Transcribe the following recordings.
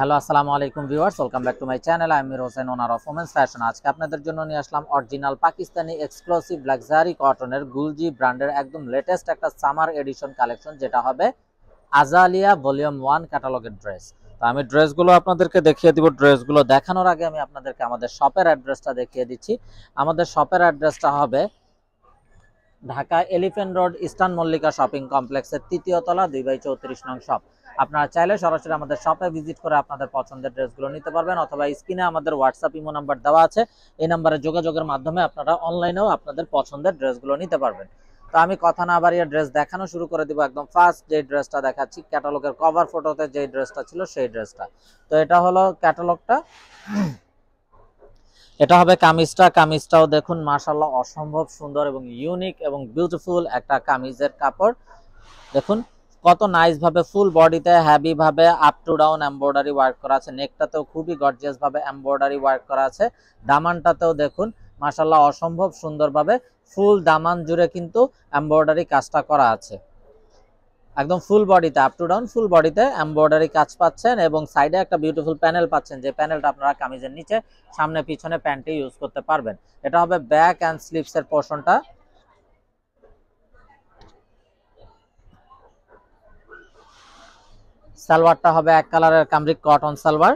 Hello আসসালামু আলাইকুম viewers, welcome back to my channel. আমি Amir Hossain, owner of women's fashion. আজকে আপনাদের জন্য নিয়ে আসলাম অরিজিনাল পাকিস্তানি এক্সক্লুসিভ লাক্সারি কটনের গুলজি ব্র্যান্ডের একদম লেটেস্ট একটা সামার এডিশন কালেকশন, যেটা হবে আজালিয়া ভলিউম 1 ক্যাটালগের ড্রেস। তো আমি ড্রেসগুলো আপনাদেরকে দেখিয়ে দিব। ড্রেসগুলো দেখানোর আগে আমি আপনাদেরকে আমাদের শপের অ্যাড্রেসটা দেখিয়ে দিচ্ছি। আমাদের শপের অ্যাড্রেসটা হবে Dhaka elephant road eastern Mallika shopping কমপ্লেক্সের 3য় তলা 2/34 নং শপ। আপনারা চাইলে সরাসরি আমাদের শপে ভিজিট করে আপনাদের পছন্দের ড্রেসগুলো নিতে পারবেন, অথবা স্ক্রিনে আমাদের হোয়াটসঅ্যাপ ইমো নাম্বার দেওয়া আছে, এই নাম্বারে যোগাযোগের মাধ্যমে আপনারা অনলাইনেও আপনাদের পছন্দের ড্রেসগুলো নিতে পারবেন। তো আমি কথা না বাড়িয়ে ড্রেস দেখানো শুরু করে দিব। একদম ফার্স্ট যে ড্রেসটা দেখাচ্ছি, ক্যাটালগের কভার ফটোতে যে ড্রেসটা ছিল সেই ড্রেসটা। তো এটা হলো ক্যাটালগটা, এটা হবে কামিজটা। কামিজটাও দেখুন মাশাআল্লাহ অসম্ভব সুন্দর এবং ইউনিক এবং বিউটিফুল একটা কামিজের কাপড়। দেখুন কত নাইস ভাবে ফুল বডিতে হেভি ভাবে up to down embroidery work করা আছে। নেকটাতেও খুবই গর্জিয়াস ভাবে এমব্রয়ডারি ওয়ার্ক করা আছে। দামানটাতেও দেখুন মাশাআল্লাহ অসম্ভব সুন্দর ভাবে ফুল দামান জুড়ে কিন্তু এমব্রয়ডারি কাজটা করা আছে। একদম ফুল বডিতে আপ টু ডাউন ফুল বডিতে এমব্রয়ডারি কাজ পাচ্ছেন, এবং সাইডে একটা বিউটিফুল প্যানেল পাচ্ছেন, যে প্যানেলটা আপনারা কামিজের নিচে সামনে পিছনে প্যান্টে ইউজ করতে পারবেন। এটা হবে ব্যাক এন্ড স্লিভস এর পোরশনটা। সালোয়ারটা হবে এক কালারের কামরিক কটন সালোয়ার।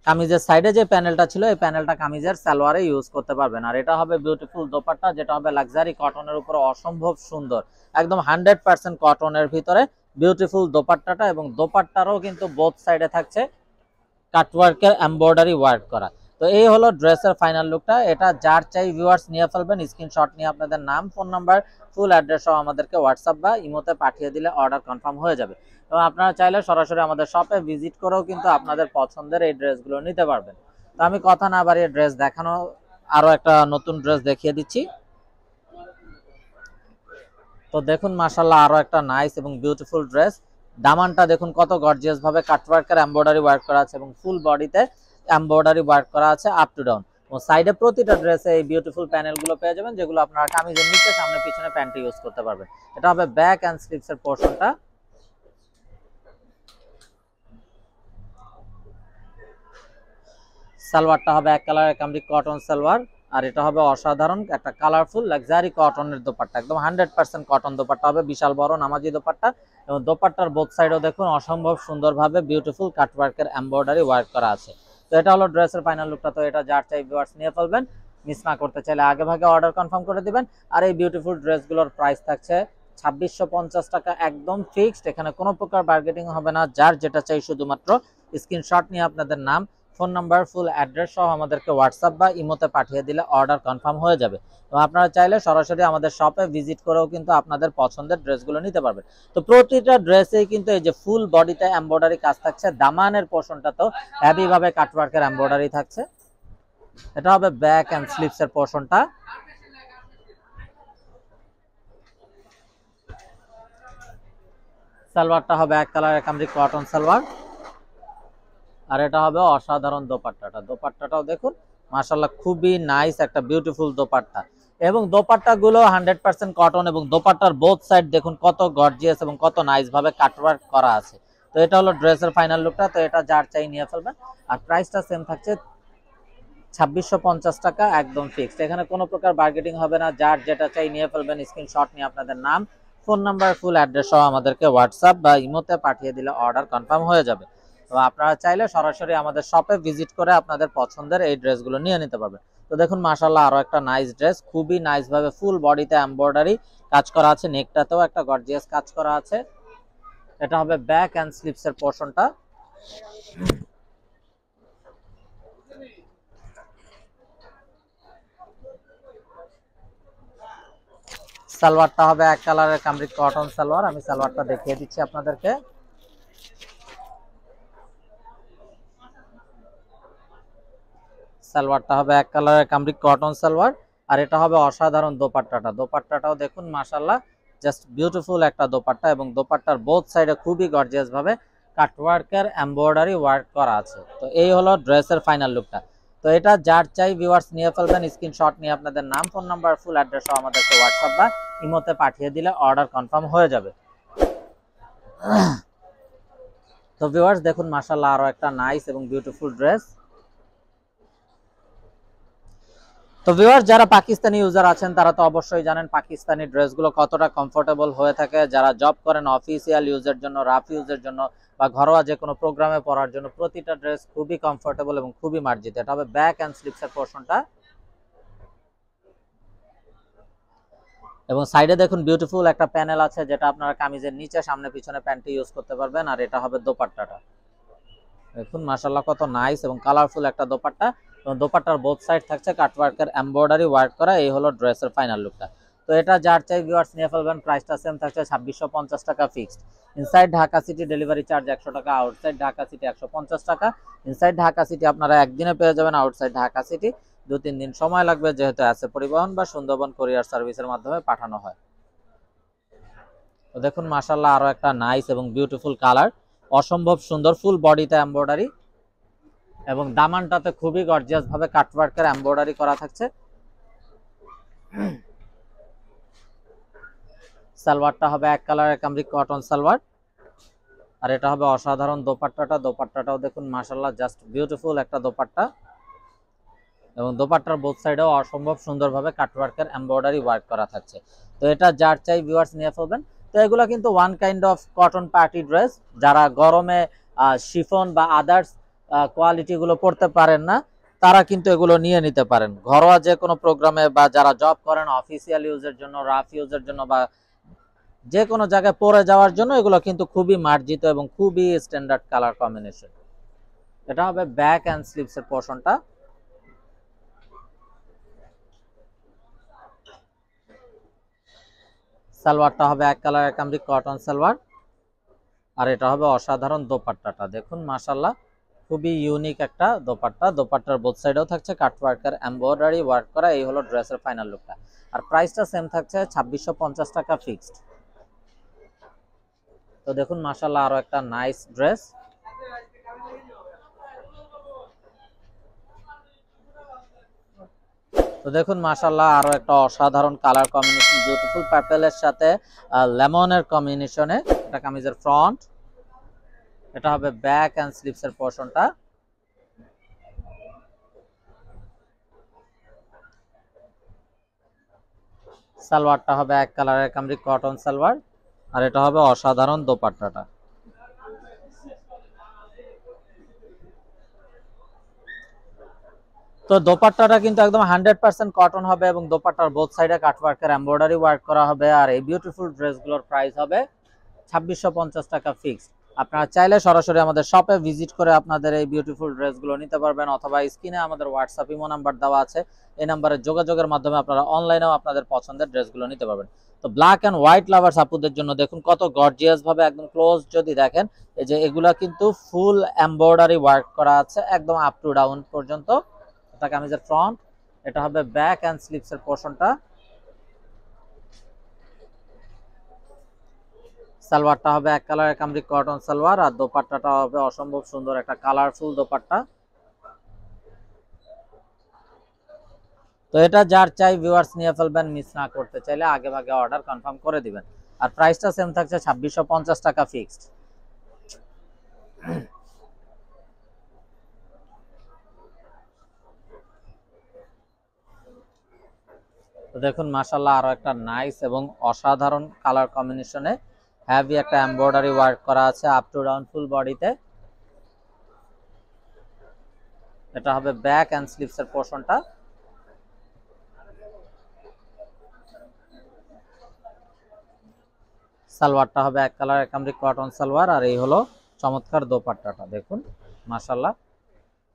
কামিজের সাইডে যে প্যানেলটা ছিল এই প্যানেলটা কামিজের সালোয়ারে ইউজ করতে পারবেন। আর এটা হবে বিউটিফুল দোপাট্টা, যেটা হবে লাক্সারি কটনের উপরে অসম্ভব সুন্দর, একদম 100% কটনের ভিতরে বিউটিফুল দোপাট্টাটা, এবং দোপাট্টারও কিন্তু বোথ সাইডে থাকছে কাটওয়ার্কের এমব্রয়ডারি ওয়ার্ক করা। তো এই হলো ড্রেসের ফাইনাল লুকটা। এটা যার চাই ভিউয়ার্স নিয়ে ফেলবেন, স্ক্রিনশট নিয়ে আপনাদের নাম, ফোন নাম্বার, ফুল অ্যাড্রেস সহ আমাদেরকে হোয়াটসঅ্যাপ বা ইমোতে পাঠিয়ে দিলে অর্ডার কনফার্ম হয়ে যাবে। এবং আপনারা চাইলে সরাসরি আমাদের শপে ভিজিট করেও কিন্তু আপনাদের পছন্দের এই ড্রেসগুলো নিতে পারবেন। তো আমি কথা না বাড়িয়ে ড্রেস দেখানো আরো একটা নতুন ড্রেস দেখিয়ে দিচ্ছি। তো দেখুন মাশাআল্লাহ আরো একটা নাইস এবং বিউটিফুল ড্রেস। দামানটা দেখুন কত গর্জিয়াস ভাবে কাটওয়ার্কের এমব্রয়ডারি ওয়ার্ক করা আছে, এবং ফুল বডিতে এমব্রয়ডারি ওয়ার্ক করা আছে আপ টু ডাউন। এবং সাইডে প্রতিটা ড্রেসে এই বিউটিফুল প্যানেলগুলো পেয়ে যাবেন, যেগুলো আপনারা কামিজের নিচে সামনে পিছনে প্যান্টে ইউজ করতে পারবেন। এটা হবে ব্যাক এন্ড স্লিভস এর পোরশনটা। সালোয়ারটা হবে এক কালারের কামরিক কটন সালোয়ার। আর এটা হবে অসাধারণ একটা কালারফুল লাক্সারি কটনের দোপাট্টা, একদম 100% কটন দোপাট্টা হবে, বিশাল বড় নামাজি দোপাট্টা। এবং দোপাট্টার বোথ সাইডও দেখুন অসম্ভব সুন্দরভাবে বিউটিফুল কাটওয়ার্কের এমব্রয়ডারি ওয়ার্ক করা আছে। তো এটা হলো ড্রেসের ফাইনাল লুকটা। তো এটা যার চাই ভিউয়ার্স নিয়ে ফেলবেন, মিস না করতে চাইলে আগে ভাগে অর্ডার কনফার্ম করে দিবেন। আর এই বিউটিফুল ড্রেসগুলোর প্রাইস থাকছে 2650 টাকা, একদম ফিক্সড। এখানে কোনো প্রকার বার্গেনিং হবে না। যার যেটা চাই শুধুমাত্র স্ক্রিনশট নিয়ে আপনাদের নাম, ফোন নাম্বার, ফুল অ্যাড্রেস সহ আমাদেরকে হোয়াটসঅ্যাপ বা ইমোতে পাঠিয়ে দিলে অর্ডার কনফার্ম হয়ে যাবে। তো আপনারা চাইলে সরাসরি আমাদের শপে ভিজিট করেও কিন্তু আপনাদের পছন্দের ড্রেসগুলো নিতে পারবেন। তো প্রতিটা ড্রেসেই কিন্তু এই যে ফুল বডিতে এমব্রয়ডারি কাজ থাকছে, দামানের পোরশনটা তো হেভি ভাবে কাটওয়ার্কের এমব্রয়ডারি থাকছে। এটা হবে ব্যাক এন্ড স্লিভস এর পোরশনটা। সালোয়ারটা হবে এক কালারের কামরিক কটন সালোয়ার। আর এটা হবে অসাধারণ দোপাট্টাটা। দোপাট্টাটাও দেখুন মাশাআল্লাহ খুবই নাইস একটা বিউটিফুল দোপাট্টা, এবং দোপাট্টাগুলো 100% কটন, এবং দোপাট্টার বোথ সাইড দেখুন কত গর্জিয়াস এবং কত নাইস ভাবে কাটওয়ার্ক করা আছে। তো এটা হলো ড্রেসের ফাইনাল লুকটা। তো এটা যার চাই নিয়ে ফেলবেন। আর প্রাইসটা সেম থাকছে 2650 টাকা, একদম ফিক্সড। এখানে কোনো প্রকার বার্গেনিং হবে না। যার যেটা চাই নিয়ে ফেলবেন, স্ক্রিনশট নিয়ে আপনাদের নাম, ফোন নাম্বার, ফুল অ্যাড্রেস সহ আমাদেরকে হোয়াটসঅ্যাপ বা ইমোতে পাঠিয়ে দিলে অর্ডার কনফার্ম হয়ে যাবে। তো আপনারা চাইলে সরাসরি আমাদের শপে ভিজিট করে আপনাদের পছন্দের এই ড্রেসগুলো নিয়ে নিতে পারবেন। তো দেখুন মাশাআল্লাহ আরো একটা নাইস ড্রেস, খুবই নাইস ভাবে ফুল বডিতে এমব্রয়ডারি কাজ করা আছে, নেকটাতেও একটা গর্জিয়াস কাজ করা আছে। এটা হবে ব্যাক এন্ড স্লিভস এর পোরশনটা। সালোয়ারটা হবে এক কালারের কামরিক কটন সালোয়ার। আমি সালোয়ারটা দেখিয়ে দিচ্ছি আপনাদেরকে। সালোয়ারটা হবে এক কালারের কামরিক কটন সালোয়ার। আর এটা হবে অসাধারণ দোপাট্টাটা। দোপাট্টাটাও দেখুন মাশাআল্লাহ জাস্ট বিউটিফুল একটা দোপাট্টা, এবং দোপাট্টার বোথ সাইডে খুবই গর্জিয়াস ভাবে কাটওয়ার্কের এমব্রয়ডারি ওয়ার্ক করা আছে। তো এই হলো ড্রেসের ফাইনাল লুকটা। তো এটা যার চাই ভিউয়ার্স নিয়ে ফেলবেন, স্ক্রিনশট নিয়ে আপনাদের নাম, ফোন নাম্বার, ফুল অ্যাড্রেস সহ আমাদেরকে হোয়াটসঅ্যাপ বা ইমোতে পাঠিয়ে দিলে অর্ডার কনফার্ম হয়ে যাবে। তো ভিউয়ার্স দেখুন মাশাআল্লাহ আরো একটা নাইস এবং বিউটিফুল ড্রেস। তো ভিউয়ার্স যারা পাকিস্তানি ইউজার আছেন তারা তো অবশ্যই জানেন পাকিস্তানি ড্রেসগুলো কতটা কমফোর্টেবল হয়ে থাকে। যারা জব করেন অফিসিয়াল ইউজের জন্য, রাফ ইউজের জন্য বা ঘরোয়া যে কোনো প্রোগ্রামে পরার জন্য প্রতিটা ড্রেস খুবই কমফোর্টেবল এবং খুবই মার্জিত। এটা হবে ব্যাক অ্যান্ড স্লিপসের পোরশনটা এবং সাইডে দেখুন বিউটিফুল একটা প্যানেল আছে যেটা আপনারা কামিজের নিচে সামনে পিছনে প্যান্টে ইউজ করতে পারবেন। আর এটা হবে দোপাট্টাটা, দেখুন মাশাআল্লাহ কত নাইস এবং কালারফুল একটা দোপাট্টা এবং দোপাট্টার বোথ সাইড থাকছে কাটওয়ার্কের এমব্রয়ডারি ওয়ার্ক করা। এই হলো ড্রেসের ফাইনাল লুকটা। তো এটা যার চাই ভিউয়ার্স নিয়ে ফেলবেন। প্রাইসটা সেম থাকছে 2650 টাকা fixed. Inside Dhaka city delivery charge 100 টাকা, আউটসাইড ঢাকা সিটি 150 টাকা। ইনসাইড ঢাকা সিটি আপনারা একদিনে পেয়ে যাবেন, আউটসাইড ঢাকা সিটি 2-3 দিন সময় লাগবে, যেহেতু আছে পরিবহন বা সুন্দরবন কুরিয়ার সার্ভিসের মাধ্যমে পাঠানো হয়। তো দেখুন মাশাআল্লাহ আরো একটা নাইস এবং বিউটিফুল কালার, অসম্ভব সুন্দর, ফুল বডিতে এমব্রয়ডারি এবং দামানটাতে খুবই গর্জিয়াস ভাবে কাটওয়ার্কের এমব্রয়ডারি করা থাকছে। সালোয়ারটা হবে এক কালারের কামরিক কটন সালোয়ার আর এটা হবে অসাধারণ দোপাট্টাটা। দোপাট্টাটাও দেখুন মাশাআল্লাহ জাস্ট বিউটিফুল একটা দোপাট্টা এবং দোপাট্টার বোথ সাইডেও অসম্ভব সুন্দরভাবে কাটওয়ার্কের এমব্রয়ডারি ওয়ার্ক করা থাকছে। তো এটা যার চাই ভিউয়ার্স নিয়ে ফেলবেন। তো এগুলো কিন্তু one kind of cotton party dress. যারা গরমে শিফন বা আদার্স কোয়ালিটিগুলো পড়তে পারেন না তারা কিন্তু এগুলো নিয়ে নিতে পারেন ঘরোয়া যে কোনো প্রোগ্রামে বা যারা জব করেন অফিসিয়াল ইউজের জন্য, রাফ ইউজের জন্য বা যে কোনো জায়গায় পরে যাওয়ার জন্য এগুলো কিন্তু খুবই মার্জিত এবং খুবই স্ট্যান্ডার্ড কালার কম্বিনেশন। এটা হবে ব্যাক অ্যান্ড স্লিভসের পোরশনটা। সালোয়ারটা হবে এক কালারের কামরিক কটন সালোয়ার আর এটা হবে অসাধারণ দোপাট্টাটা। দেখুন মাশাআল্লাহ খুবই ইউনিক একটা দোপাট্টা। দোপাট্টার বোথ সাইডেও থাকছে কাটওয়ার্কের এমব্রয়ডারি ওয়ার্ক করা। এই হলো ড্রেসের ফাইনাল লুকটা আর প্রাইসটা সেম থাকছে 2650 টাকা ফিক্সড। তো দেখুন মাশাআল্লাহ আরো একটা নাইস ড্রেস। তো দেখুন মাশাআল্লাহ আরো একটা অসাধারণ কালার কম্বিনেশন, বিউটিফুল পার্পলের সাথে লেমনের কম্বিনেশনে। এটা কামিজের ফ্রন্ট, এটা হবে ব্যাক এন্ড স্লিভসের পোরশনটা। সালোয়ারটা হবে এক কালারের কামরিক কটন সালোয়ার আর এটা হবে অসাধারণ দোপাট্টাটা। তো দোপাট্টাটা কিন্তু একদম 100% কটন হবে এবং দোপাট্টার বোথ সাইডে কাটওয়ার্কের এমব্রয়ডারি ওয়ার্ক করা হবে। আর এই বিউটিফুল ড্রেসগুলোর প্রাইস হবে 2650 টাকা ফিক্সড। আপনারা চাইলে সরাসরি আমাদের শপে ভিজিট করে আপনাদের এই বিউটিফুল ড্রেসগুলো নিতে পারবেন অথবা স্ক্রিনে আমাদের হোয়াটসঅ্যাপ ইমো নাম্বার দেওয়া আছে, এই নাম্বারে যোগাযোগের মাধ্যমে আপনারা অনলাইনেও আপনাদের পছন্দের ড্রেসগুলো নিতে পারবেন। তো ব্ল্যাক অ্যান্ড হোয়াইট লাভার্স আপুদের জন্য দেখুন কত গর্জিয়াস ভাবে, একদম ক্লোজ যদি দেখেন এই যে এগুলা কিন্তু ফুল এমব্রয়ডারি ওয়ার্ক করা আছে একদম আপ টু ডাউন পর্যন্ত। এটা কামিজের ফ্রন্ট, এটা হবে ব্যাক অ্যান্ড স্লিভসের পোরশনটা। সালোয়ারটা হবে এক কালারের কামরিক কটন সালোয়ার আর দোপাট্টাটা হবে অসম্ভব সুন্দর একটা কালারফুল দোপাট্টা। তো এটা যার চাই ভিউয়ার্স নিয়ে ফেলবেন, মিস না করতে চাইলে আগে ভাগে অর্ডার কনফার্ম করে দিবেন। আর প্রাইসটা সেম থাকছে 2650 টাকা ফিক্সড। তো দেখুন মাশাআল্লাহ আরো একটা নাইস এবং অসাধারণ কালার কম্বিনেশনে হেভি একটা এমব্রয়ডারি ওয়ার্ক করা আছে আপ টু ডাউন ফুল বডিতে। এটা হবে ব্যাক এন্ড স্লিভসের পোরশনটা। সালোয়ারটা হবে এক কালারের কামরিক কটন সালোয়ার আর এই হলো চমৎকার দোপাট্টাটা। দেখুন মাশাআল্লাহ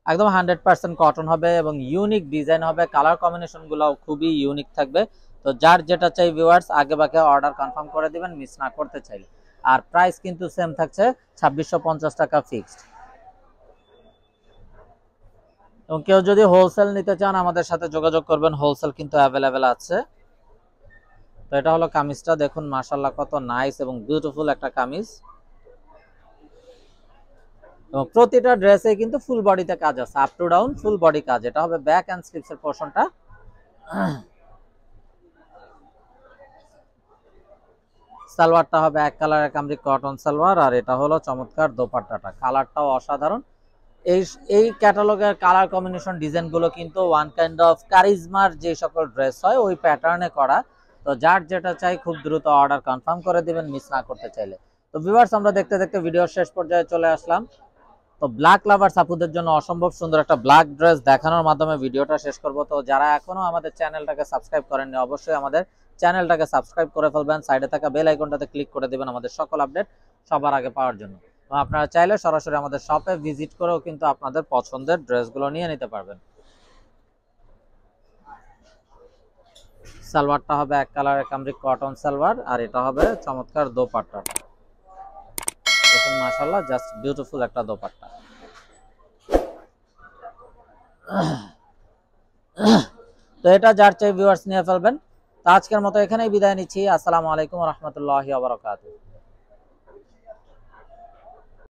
একদম 100% কটন হবে এবং ইউনিক ডিজাইন হবে, কালার কম্বিনেশন গুলো খুবই ইউনিক থাকবে। তো যার যেটা চাই ভিউয়ার্স আগে ভাগে অর্ডার কনফার্ম করে দিবেন মিস না করতে চাইলে। আর প্রাইস কিন্তু সেম থাকছে 2650 টাকা ফিক্সড। এবং কেউ যদি হোলসেল নিতে চান আমাদের সাথে যোগাযোগ করবেন, হোলসেল কিন্তু অ্যাভেলেবেল আছে। তো এটা হলো কামিজটা, দেখুন মাশাআল্লাহ কত নাইস এবং বিউটিফুল একটা কামিজ এবং প্রতিটা ড্রেসে কিন্তু ফুল বডিতে কাজ আছে, up to down full body কাজ। এটা হবে ব্যাক এন্ড স্লিভসের পোরশনটা। সালোয়ারটা হবে এক কালারের কামরিক কটন সালোয়ার, আর এটা হলো চমৎকার দোপাট্টাটা, কালারটাও অসাধারণ। এই এই ক্যাটালগের কালার কম্বিনেশন ডিজাইনগুলো কিন্তু ওয়ান কাইন্ড অফ কারিজমার যে সকল ড্রেস হয় ওই প্যাটার্নে করা। তো যার যেটা চাই খুব দ্রুত অর্ডার কনফার্ম করে দিবেন মিস না করতে চাইলে। তো ভিউয়ার্স, আমরা দেখতে দেখতে ভিডিওর শেষ পর্যায়ে চলে আসলাম। তো ব্ল্যাক লাভার্স আপুদের জন্য অসম্ভব সুন্দর একটা ব্ল্যাক ড্রেস দেখানোর মাধ্যমে ভিডিওটা শেষ করব। তো যারা এখনো আমাদের চ্যানেলটাকে সাবস্ক্রাইব করেননি অবশ্যই আমাদের চ্যানেলটাকে সাবস্ক্রাইব করে ফেলবেন, সাইডে থাকা বেল আইকনটাতে ক্লিক করে দিবেন আমাদের সকল আপডেট সবার আগে পাওয়ার জন্য। আপনারা চাইলে সরাসরি আমাদের শপে ভিজিট করেও কিন্তু আপনাদের পছন্দের ড্রেসগুলো নিয়ে নিতে পারবেন। সালোয়ারটা হবে এক কালারের কামরিক কটন সালোয়ার, আর এটা হবে চমৎকার দোপাট্টা। দেখুন মাশাআল্লাহ, জাস্ট বিউটিফুল একটা দোপাট্টা। তো এটা যার চাই ভিউয়ার্স নিয়ে ফেলবেন। তো আজকের মতো এখানেই বিদায় নিচ্ছি। আসসালামু আলাইকুম ওয়া রাহমাতুল্লাহি ওয়া বারাকাতুহু।